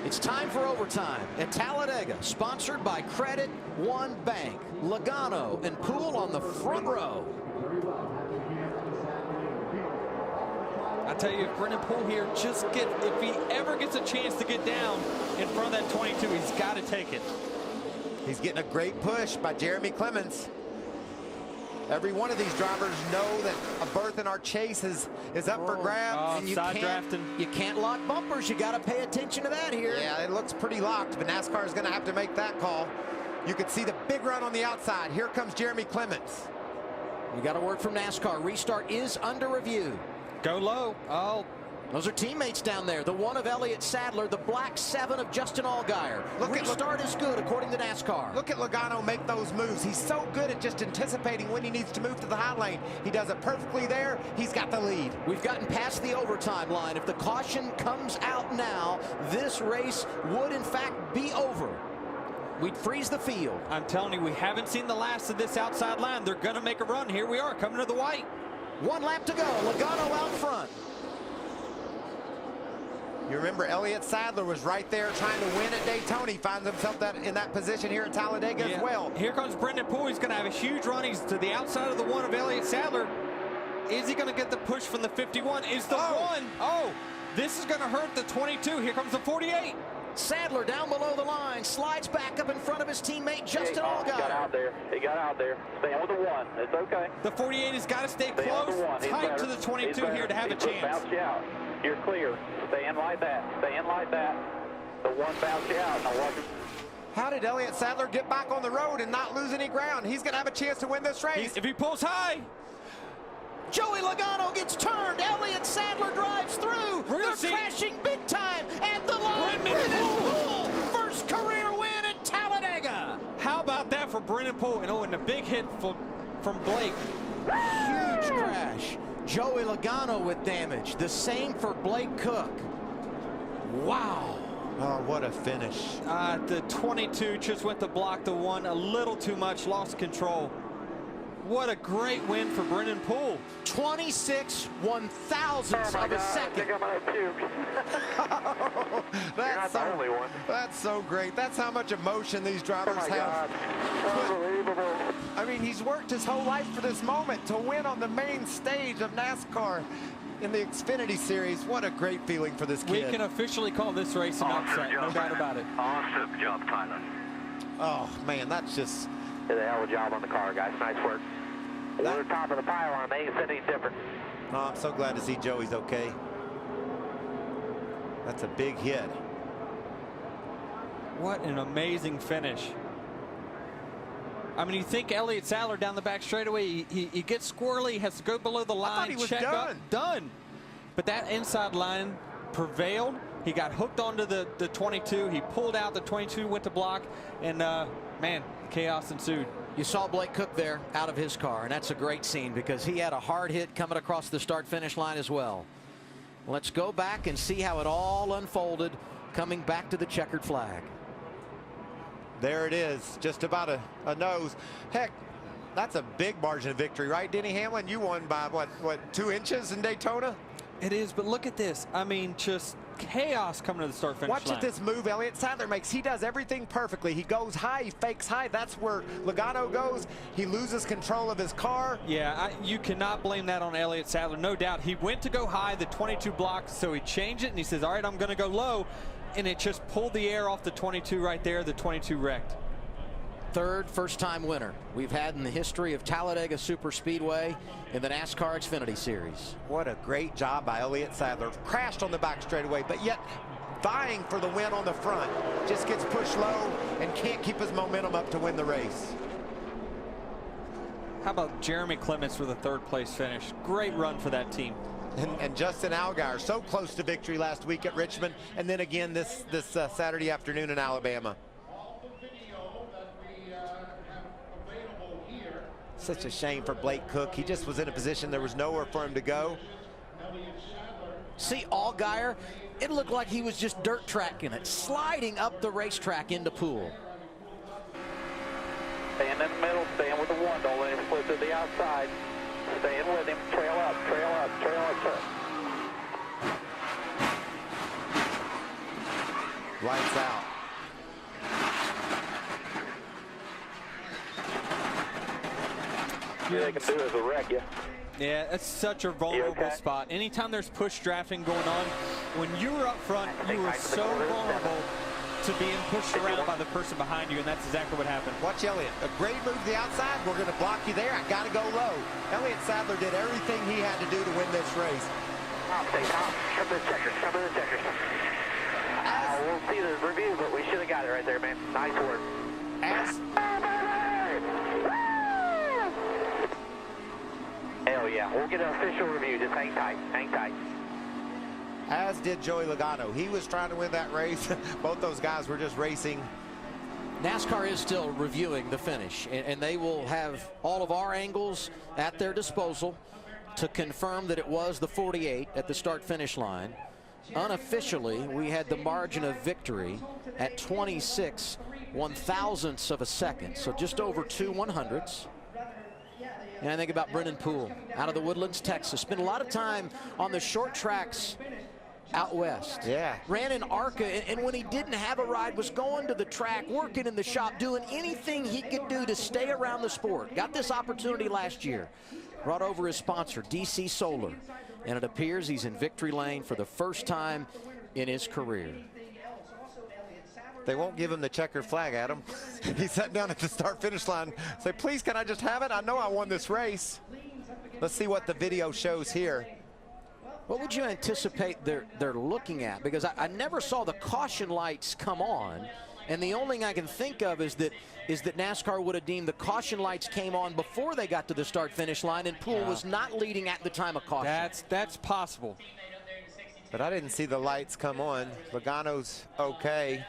It's time for overtime at Talladega, sponsored by Credit One Bank. Logano and Poole on the front row. I tell you, if Brennan Poole here if he ever gets a chance to get down in front of that 22, he's got to take it. He's getting a great push by Jeremy Clements. Every one of these drivers know that a berth in our chase is up for grabs. And side drafting. You can't lock bumpers. You got to pay attention to that here. Yeah, it looks pretty locked, but NASCAR is going to have to make that call. You can see the big run on the outside. Here comes Jeremy Clements. You got to work from NASCAR. Restart is under review. Go low. Oh, those are teammates down there. The 1 of Elliott Sadler, the black 7 of Justin Allgaier. Restart is good according to NASCAR. Look at Logano make those moves. He's so good at just anticipating when he needs to move to the high lane. He does it perfectly there. He's got the lead. We've gotten past the overtime line. If the caution comes out now, this race would in fact be over. We'd freeze the field. I'm telling you, we haven't seen the last of this outside line. They're going to make a run. Here we are coming to the white. 1 lap to go. Logano out front. You remember Elliott Sadler was right there trying to win at Daytona. He finds himself in that position here at Talladega as well. Here comes Brennan Poole. He's going to have a huge run. He's to the outside of the 1 of Elliott Sadler. Is he going to get the push from the 51? Is the 1? Oh, this is going to hurt the 22. Here comes the 48. Sadler down below the line, slides back up in front of his teammate Justin Allgaier. He got out there. He got out there. Staying with the 1. It's okay. The 48 has got to stay close, tight to the 22 here to have a chance. Bounce you out. You're clear. Stay in like that. Stay in like that. The 1 bounce you out. Now watch it. How did Elliott Sadler get back on the road and not lose any ground? He's going to have a chance to win this race. If he pulls high. Joey Logano gets turned. Elliott Sadler drives through. They're crashing big time. And the line. Brennan Poole, first career win at Talladega. How about that for Brennan Poole? And a big hit from Blake. Huge crash. Joey Logano with damage. The same for Blake Cook. Wow. Oh, what a finish. The 22 just went to block the 1 a little too much, lost control. What a great win for Brennan Poole. 26 1,000ths of a second. I think I'm gonna puke. That's the only one. That's so great. That's how much emotion these drivers have. Unbelievable. I mean, he's worked his whole life for this moment to win on the main stage of NASCAR in the Xfinity Series. What a great feeling for this kid. We can officially call this race an upset, no doubt about it. Awesome job, Tyler. Oh, man, that's just... Did a hell of a job on the car, guys. Nice work. We're top of the pylon. They ain't said any different. Oh, I'm so glad to see Joey's okay. That's a big hit. What an amazing finish. I mean, you think Elliott Sadler down the back straightaway, he gets squirrely, has to go below the line. I thought he was check done. Up, done. But that inside line prevailed. He got hooked onto the 22. He pulled out. The 22 went to block. And, man, chaos ensued. You saw Blake Cook there out of his car, and that's a great scene because he had a hard hit coming across the start-finish line as well. Let's go back and see how it all unfolded coming back to the checkered flag. There it is, just about a nose. Heck, that's a big margin of victory, right, Denny Hamlin? You won by, what 2 inches in Daytona? It is, but look at this. I mean, just chaos coming to the start-finish line. Watch this move Elliott Sadler makes. He does everything perfectly. He goes high, he fakes high. That's where Logano goes. He loses control of his car. Yeah, you cannot blame that on Elliott Sadler, no doubt. He went to go high, the 22 blocked, so he changed it, and he says, all right, I'm going to go low, and it just pulled the air off the 22 right there. The 22 wrecked. Third first-time winner we've had in the history of Talladega Superspeedway in the NASCAR Xfinity Series. What a great job by Elliott Sadler. Crashed on the back straightaway, but yet vying for the win on the front. Just gets pushed low and can't keep his momentum up to win the race. How about Jeremy Clements for the 3rd place finish? Great run for that team. And Justin Allgaier, so close to victory last week at Richmond, and then again this Saturday afternoon in Alabama. Such a shame for Blake Cook. He just was in a position there was nowhere for him to go. See Allgaier, it looked like he was just dirt tracking it, sliding up the racetrack into Poole. Staying in the middle, staying with the 1. Don't let him split to the outside. Staying with him. Trail up, trail up, trail up, sir. Lights out. All they can do is a wreck you. Yeah, that's such a vulnerable okay? spot. Anytime there's push drafting going on, when you were up front, you were so vulnerable to being pushed around by the person behind you, and that's exactly what happened. Watch Elliott. A great move to the outside. We're going to block you there. I got to go low. Elliott Sadler did everything he had to do to win this race. Stay top. Some of the checkers. Some of the checkers. We'll see the review, but we should have got it right there, man. Nice work. Hell yeah. We'll get an official review. Just hang tight. Hang tight. As did Joey Logano. He was trying to win that race. Both those guys were just racing. NASCAR is still reviewing the finish, and they will have all of our angles at their disposal to confirm that it was the 48 at the start-finish line. Unofficially, we had the margin of victory at 26 1/1000ths of a second, so just over 2 100ths. And I think about Brennan Poole out of the Woodlands, Texas. Spent a lot of time on the short tracks out west. Yeah. Ran in ARCA, and when he didn't have a ride, was going to the track, working in the shop, doing anything he could do to stay around the sport. Got this opportunity last year. Brought over his sponsor, DC Solar. And it appears he's in victory lane for the first time in his career. They won't give him the checker flag, Adam. He sat down at the start-finish line. Say, please, can I just have it? I know I won this race. Let's see what the video shows here. What would you anticipate they're looking at? Because I never saw the caution lights come on, and the only thing I can think of is that NASCAR would have deemed the caution lights came on before they got to the start-finish line, and Poole was not leading at the time of caution. That's possible. But I didn't see the lights come on. Logano's okay.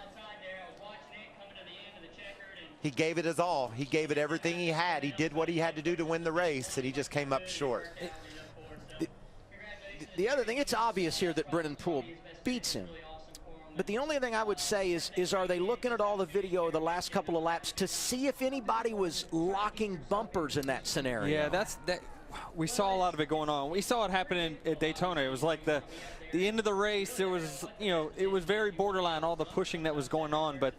He gave it his all. He gave it everything he had. He did what he had to do to win the race, and he just came up short. The other thing, it's obvious here that Brennan Poole beats him. But the only thing I would say is are they looking at all the video of the last couple of laps to see if anybody was locking bumpers in that scenario? Yeah, we saw a lot of it going on. We saw it happen at Daytona. It was like the end of the race. There was, it was very borderline, all the pushing that was going on. But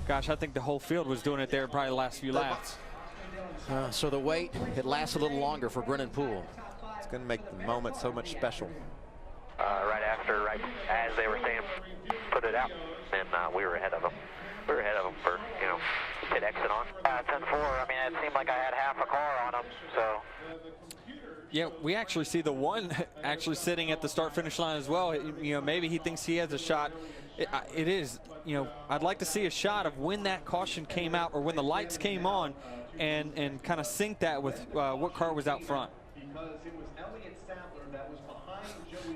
gosh, I think the whole field was doing it there probably the last few laps. So the wait, it lasts a little longer for Brennan Poole. It's going to make the moment so much special. Right as they were saying, put it out, and we were ahead of them. We were ahead of them for, pit exit on. 10-4, I mean, it seemed like I had half a car on them, so. Yeah, we actually see the one actually sitting at the start-finish line as well. Maybe he thinks he has a shot. It is, I'd like to see a shot of when that caution came out or when the lights came on and kind of sync that with what car was out front.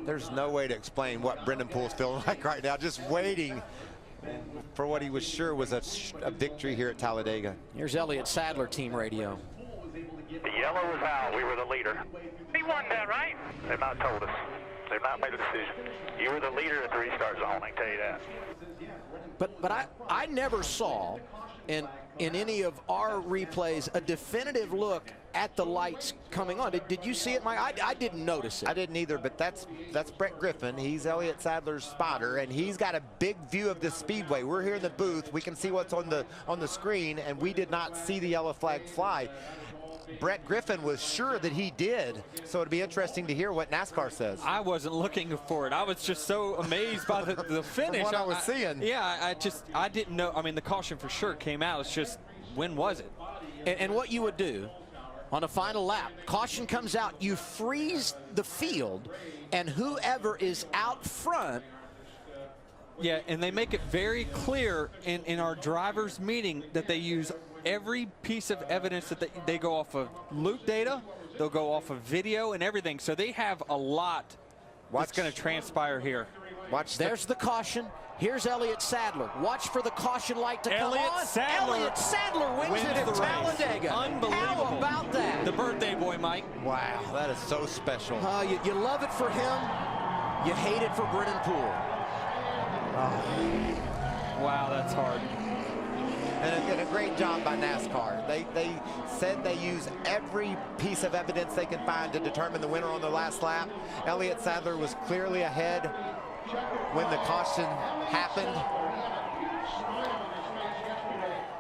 There's no way to explain what Brennan Poole's feeling like right now, just waiting for what he was sure was a victory here at Talladega. Here's Elliott Sadler, team radio. The yellow was out. We were the leader. He won that, right? They've not told us. They've not made a decision. You were the leader at the restart zone, I can tell you that. But I never saw in any of our replays a definitive look at the lights coming on. Did you see it, Mike? I didn't notice it. I didn't either, but that's Brett Griffin. He's Elliott Sadler's spotter, and he's got a big view of the speedway. We're here in the booth. We can see what's on the screen, and we did not see the yellow flag fly. Brett Griffin was sure that he did, so it'd be interesting to hear what NASCAR says. I wasn't looking for it. I was just so amazed by the finish. From what I was seeing. Yeah, I didn't know. I mean, the caution for sure came out. It's just, when was it? And what you would do on a final lap, caution comes out, you freeze the field, and whoever is out front. Yeah, and they make it very clear in our drivers' meeting that they use every piece of evidence that they go off of loop data, they'll go off of video and everything. So they have a lot that's going to transpire here. There's the caution. Here's Elliott Sadler. Watch for the caution light to come on. Elliott Sadler wins it at Talladega. Unbelievable. How about that? The birthday boy, Mike. Wow, that is so special. You love it for him. You hate it for Brennan Poole. Wow, that's hard. And a great job by NASCAR. They said they use every piece of evidence they could find to determine the winner on the last lap. Elliott Sadler was clearly ahead. when the caution happened.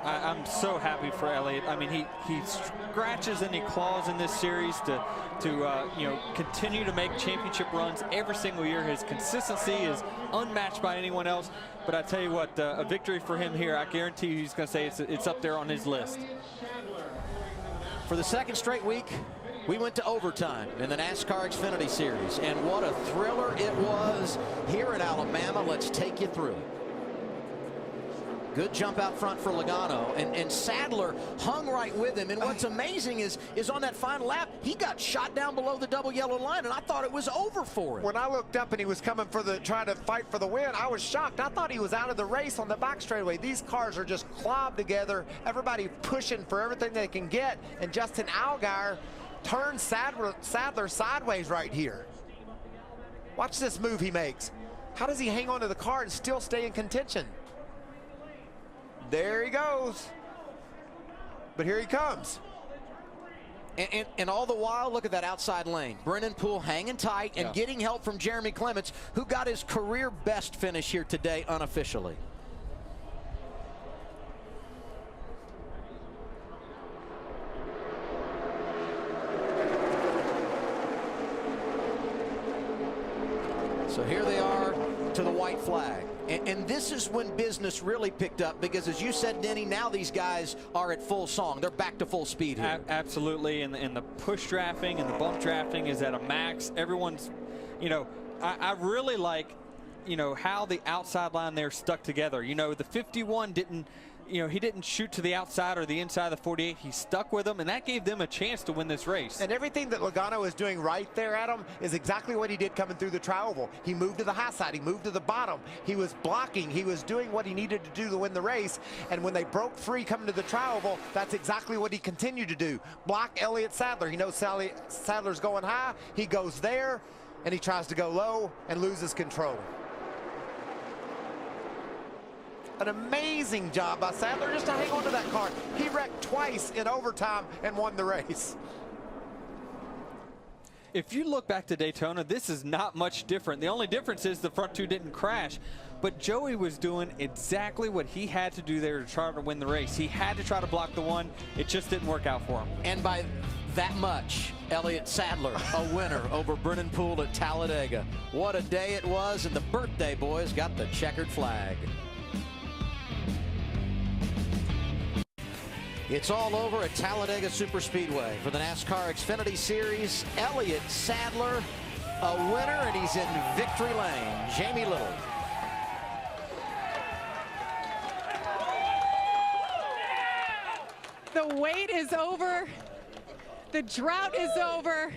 I'm so happy for Elliott. I mean, he scratches and he claws in this series to you know, continue to make championship runs every single year. His consistency is unmatched by anyone else. But I tell you what, a victory for him here, I guarantee you he's going to say it's up there on his list. For the second straight week, we went to overtime in the NASCAR Xfinity Series, and what a thriller it was here in Alabama. Let's take you through it. Good jump out front for Logano, and Sadler hung right with him. And what's amazing is on that final lap, he got shot down below the double yellow line, and I thought it was over for him. When I looked up and he was coming for trying to fight for the win, I was shocked. I thought he was out of the race on the back straightaway. These cars are just clobbed together, everybody pushing for everything they can get, and Justin Allgaier turns Sadler sideways right here. Watch this move he makes. How does he hang on to the car and still stay in contention? There he goes. But here he comes. And all the while, look at that outside lane. Brennan Poole hanging tight and getting help from Jeremy Clements, who got his career best finish here today unofficially. So here they are to the white flag. And this is when business really picked up, because as you said, Denny, now these guys are at full song. They're back to full speed here. Absolutely, and the push drafting and the bump drafting is at a max. Everyone's, you know, I really like, you know, how the outside line there stuck together. You know, the 51 didn't, you know, he didn't shoot to the outside or the inside of the 48. He stuck with them, and that gave them a chance to win this race. And everything that Logano is doing right there, Adam, is exactly what he did coming through the tri-oval. He moved to the high side. He moved to the bottom. He was blocking. He was doing what he needed to do to win the race. And when they broke free coming to the tri-oval, that's exactly what he continued to do. Block Elliott Sadler. He knows Sadler's going high. He goes there, and he tries to go low and loses control. An amazing job by Sadler just to hang on to that car. He wrecked twice in overtime and won the race. If you look back to Daytona, this is not much different. The only difference is the front two didn't crash. But Joey was doing exactly what he had to do there to try to win the race. He had to try to block the one. It just didn't work out for him. And by that much, Elliott Sadler, a winner over Brennan Poole at Talladega. What a day it was, and the birthday boys got the checkered flag. It's all over at Talladega Superspeedway for the NASCAR Xfinity Series. Elliott Sadler, a winner, and he's in victory lane. Jamie Little. The wait is over. The drought is over.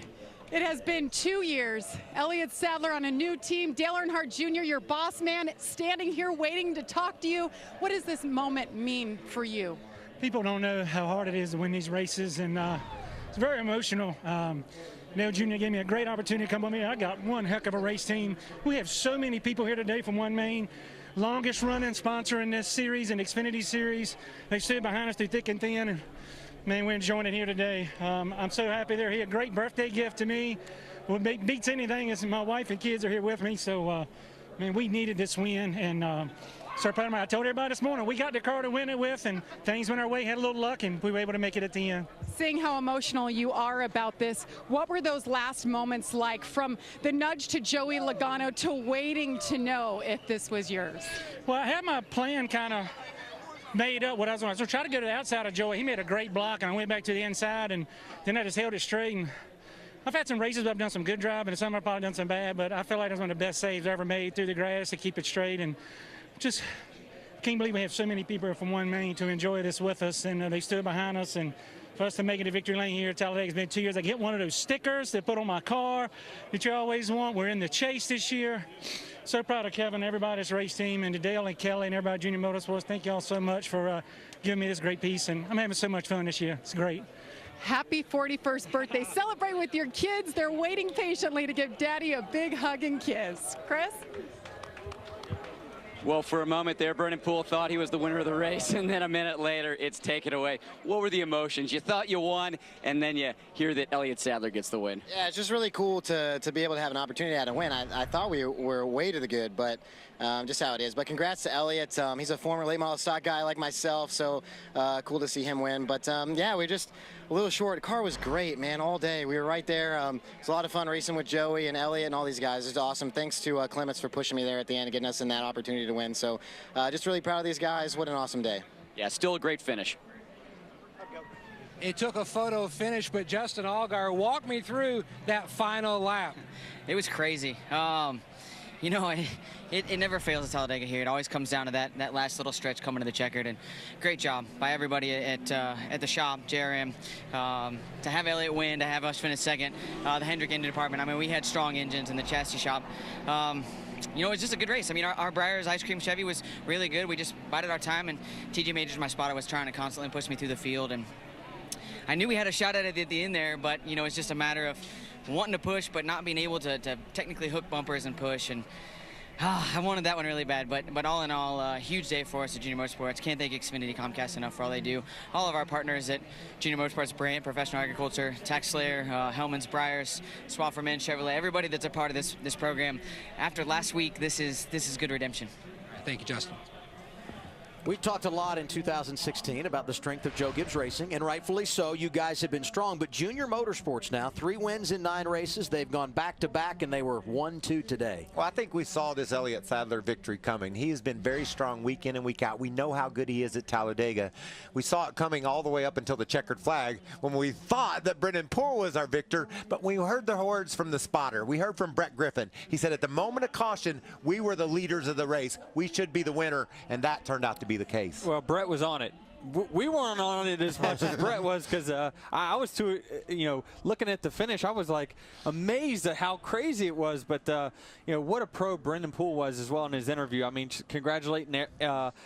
It has been 2 years. Elliott Sadler on a new team. Dale Earnhardt Jr., your boss man, standing here waiting to talk to you. What does this moment mean for you? People don't know how hard it is to win these races, and it's very emotional. Dale Jr. gave me a great opportunity to come with me. I got one heck of a race team. We have so many people here today from OneMain, longest running sponsor in this series and Xfinity Series. They stood behind us through thick and thin, and man, we're enjoying it here today. I'm so happy they're here. Great birthday gift to me. What beats anything is my wife and kids are here with me, so man, we needed this win, and so proud of me. I told everybody this morning, we got the car to win it with, and things went our way, had a little luck, and we were able to make it at the end. Seeing how emotional you are about this, what were those last moments like, from the nudge to Joey Logano to waiting to know if this was yours? Well, I had my plan kind of made up what I was going to do. So try to go to the outside of Joey. He made a great block, and I went back to the inside, and then I just held it straight. And I've had some races where I've done some good driving, and some I've probably done some bad, but I feel like that's one of the best saves I ever made through the grass to keep it straight. And just can't believe we have so many people from OneMain to enjoy this with us, and they stood behind us. And for us to make it a victory lane here at Talladega, it's been 2 years. I get one of those stickers they put on my car that you always want. We're in the chase this year. So proud of Kevin, everybody's race team, and to Dale and Kelly and everybody at Junior Motorsports. Thank you all so much for giving me this great piece, and I'm having so much fun this year. It's great. Happy 41st birthday. Celebrate with your kids. They're waiting patiently to give Daddy a big hug and kiss. Chris? Well, for a moment there, Brennan Poole thought he was the winner of the race, and then a minute later, it's taken away. What were the emotions? You thought you won, and then you hear that Elliott Sadler gets the win. Yeah, it's just really cool to be able to have an opportunity to win. I thought we were way to the good, but just how it is. But congrats to Elliott. He's a former late model stock guy like myself, so cool to see him win. But yeah, we're just a little short. The car was great, man, all day. We were right there. It was a lot of fun racing with Joey and Elliott and all these guys. It's awesome. Thanks to Clements for pushing me there at the end and getting us in that opportunity to win. So just really proud of these guys. What an awesome day. Yeah, still a great finish. It took a photo finish, but Justin Allgaier walked me through that final lap. It was crazy. You know, it never fails at Talladega here. It always comes down to that last little stretch coming to the checkered. And great job by everybody at the shop, JRM, to have Elliott win, to have us finish second. The Hendrick engine department. I mean, we had strong engines in the chassis shop. You know, it was just a good race. I mean, our Breyers Ice Cream Chevy was really good. We just bided our time, and TJ Majors, my spotter, was trying to constantly push me through the field. And I knew we had a shot at it at the end there, but, you know, it's just a matter of wanting to push, but not being able to technically hook bumpers and push. And I wanted that one really bad, but all in all, huge day for us at Junior Motorsports. Can't thank Xfinity Comcast enough for all they do. All of our partners at Junior Motorsports, Brandt, Professional Agriculture, Tax Slayer, Hellman's, Breyers, Swap for Men, Chevrolet, everybody that's a part of this program. After last week, this is good redemption. Thank you, Justin. We talked a lot in 2016 about the strength of Joe Gibbs Racing, and rightfully so. You guys have been strong, but Junior Motorsports now, 3 wins in 9 races. They've gone back-to-back, and they were 1-2 today. Well, I think we saw this Elliott Sadler victory coming. He has been very strong week in and week out. We know how good he is at Talladega. We saw it coming all the way up until the checkered flag when we thought that Brennan Poole was our victor, but we heard the words from the spotter. We heard from Brett Griffin. He said at the moment of caution, we were the leaders of the race. We should be the winner, and that turned out to be the case. Well, Brett was on it. We weren't on it as much as Brett was, because I was too, you know, looking at the finish, I was like amazed at how crazy it was. But you know, what a pro Brennan Poole was as well in his interview. I mean, congratulating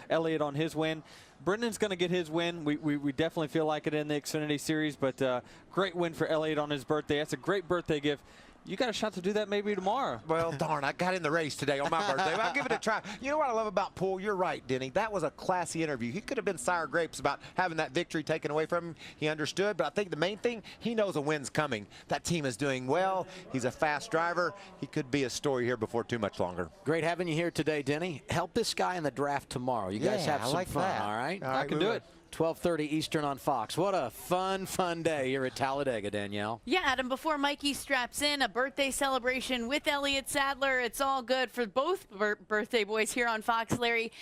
Elliott on his win. Brendan's going to get his win. We definitely feel like it in the Xfinity Series, but great win for Elliott on his birthday. That's a great birthday gift. You got a shot to do that maybe tomorrow. Well, darn, I got in the race today on my birthday. But I'll give it a try. You know what I love about Poole? You're right, Denny. That was a classy interview. He could have been sour grapes about having that victory taken away from him. He understood, but I think the main thing, he knows a win's coming. That team is doing well. He's a fast driver. He could be a story here before too much longer. Great having you here today, Denny. Help this guy in the draft tomorrow. You guys have some fun, that. all right? I can do it. 12:30 Eastern on Fox. What a fun day here at Talladega, Danielle. Yeah, Adam, before Mikey straps in, a birthday celebration with Elliott Sadler. It's all good for both birthday boys here on Fox, Larry.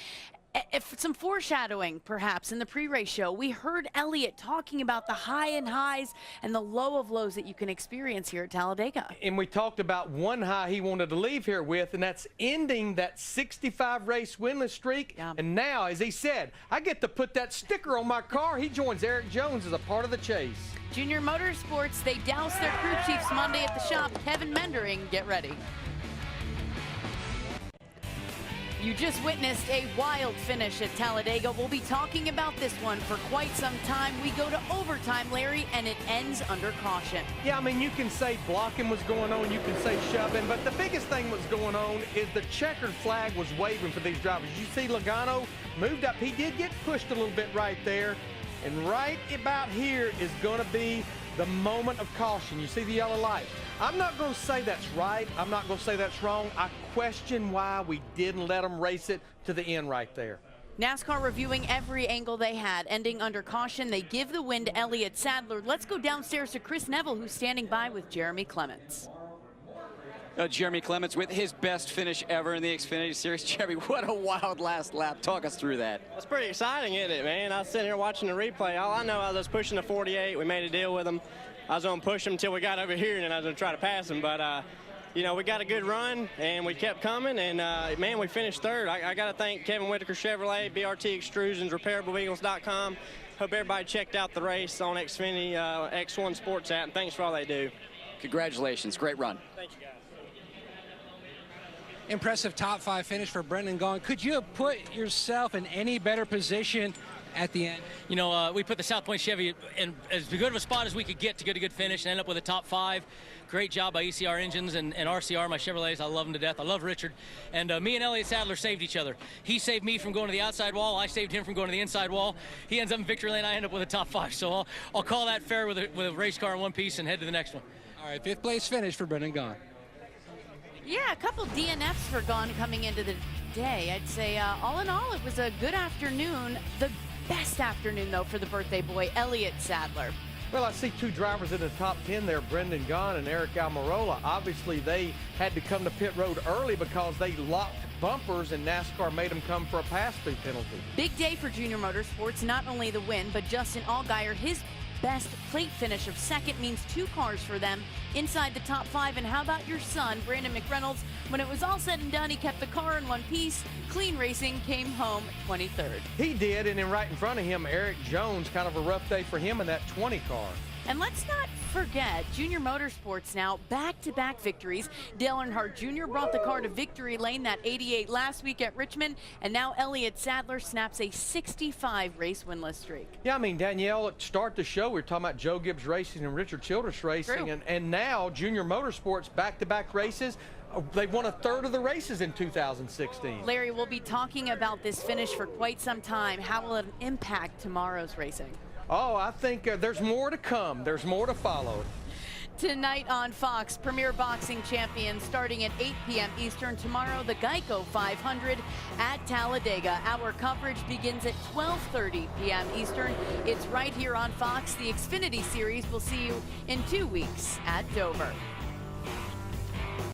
If some foreshadowing, perhaps, in the pre-race show, we heard Elliott talking about the high and highs and the low of lows that you can experience here at Talladega. And we talked about one high he wanted to leave here with, and that's ending that 65-race winless streak. Yeah. And now, as he said, I get to put that sticker on my car. He joins Eric Jones as a part of the chase. Junior Motorsports, they doused their crew chiefs Monday at the shop. Kevin Mendering, get ready. You just witnessed a wild finish at Talladega. We'll be talking about this one for quite some time. We go to overtime, Larry, and it ends under caution. Yeah, I mean, you can say blocking was going on, you can say shoving, but the biggest thing was going on is the checkered flag was waving for these drivers. You see Logano moved up. He did get pushed a little bit right there, and right about here is going to be the moment of caution. You see the yellow light. I'm not going to say that's right. I'm not going to say that's wrong. I question why we didn't let them race it to the end right there. NASCAR reviewing every angle they had, ending under caution. They give the win to Elliott Sadler. Let's go downstairs to Chris Neville, who's standing by with Jeremy Clements. Jeremy Clements with his best finish ever in the Xfinity Series. Jeremy, what a wild last lap. Talk us through that. It's pretty exciting, isn't it, man? I was sitting here watching the replay. All I know, I was pushing the 48. We made a deal with him. I was going to push him until we got over here, and then I was going to try to pass him. But, you know, we got a good run, and we kept coming. And, man, we finished third. I got to thank Kevin Whitaker Chevrolet, BRT Extrusions, RepairableVehicles.com. Hope everybody checked out the race on Xfinity X1 Sports app, and thanks for all they do. Congratulations. Great run. Thank you, guys. Impressive top 5 finish for Brendan Gaughan. Could you have put yourself in any better position at the end? You know, we put the South Point Chevy in as good of a spot as we could get to get a good finish and end up with a top 5. Great job by ECR Engines and RCR, my Chevrolets. I love them to death. I love Richard. And me and Elliott Sadler saved each other. He saved me from going to the outside wall. I saved him from going to the inside wall. He ends up in victory lane. I end up with a top 5. So I'll call that fair with a race car in one piece and head to the next one. All right, 5th place finish for Brendan Gaughan. Yeah, a couple DNFs for Gaughan coming into the day. I'd say all in all, it was a good afternoon. The best afternoon, though, for the birthday boy, Elliott Sadler. Well, I see 2 drivers in the top 10 there, Brendan Gaughan and Eric Almirola. Obviously, they had to come to pit road early because they locked bumpers and NASCAR made them come for a pass-through penalty. Big day for Junior Motorsports, not only the win, but Justin Allgaier, his best plate finish of 2nd means 2 cars for them inside the top 5. And how about your son, Brandon McReynolds? When it was all said and done, he kept the car in one piece. Clean Racing came home 23rd. He did, and then right in front of him, Eric Jones, kind of a rough day for him in that 20 car. And let's not forget, Junior Motorsports now, back-to-back victories. Dale Earnhardt Jr. brought the car to victory lane, that 88 last week at Richmond, and now Elliott Sadler snaps a 65 race winless streak. Yeah, I mean, Danielle, at start the show, we were talking about Joe Gibbs Racing and Richard Childress Racing, and now Junior Motorsports back-to-back races. They've won 1/3 of the races in 2016. Larry, we'll be talking about this finish for quite some time. How will it impact tomorrow's racing? Oh, I think there's more to come. There's more to follow. Tonight on Fox, Premier Boxing Champions starting at 8 p.m. Eastern. Tomorrow, the Geico 500 at Talladega. Our coverage begins at 12:30 p.m. Eastern. It's right here on Fox. The Xfinity Series will see you in 2 weeks at Dover.